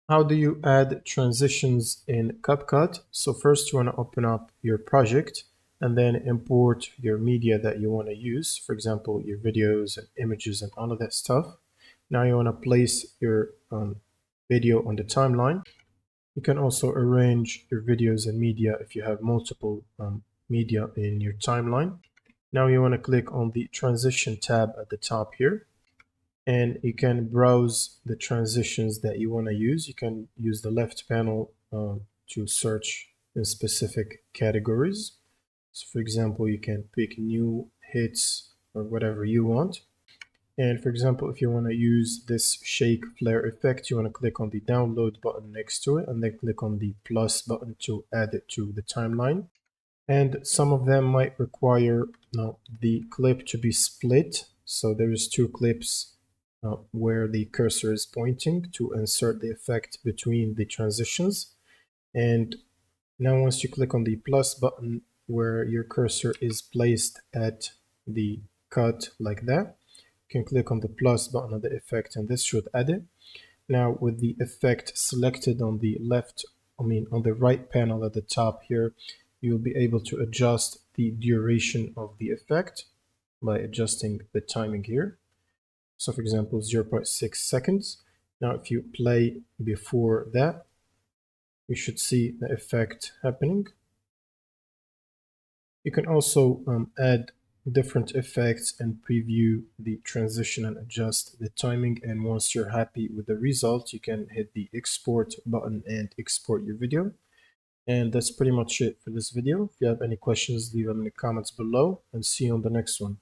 How do you add transitions in CapCut? So first you want to open up your project and then import your media that you want to use. For example, your videos and images and all of that stuff. Now you want to place your video on the timeline. You can also arrange your videos and media if you have multiple media in your timeline. Now you want to click on the transition tab at the top here, and you can browse the transitions that you want to use. You can use the left panel to search in specific categories. So for example, you can pick new hits or whatever you want. And for example, if you want to use this shake flare effect, you want to click on the download button next to it and then click on the plus button to add it to the timeline. And some of them might require the clip to be split. So there is two clips where the cursor is pointing to insert the effect between the transitions. And now once you click on the plus button where your cursor is placed at the cut like that, you can click on the plus button of the effect and this should add it. Now with the effect selected on the on the right panel at the top here, you'll be able to adjust the duration of the effect by adjusting the timing here. So for example, 0.6 seconds. Now if you play before that, you should see the effect happening. You can also add different effects and preview the transition and adjust the timing. And once you're happy with the result, you can hit the export button and export your video. And that's pretty much it for this video. If you have any questions, leave them in the comments below and see you on the next one.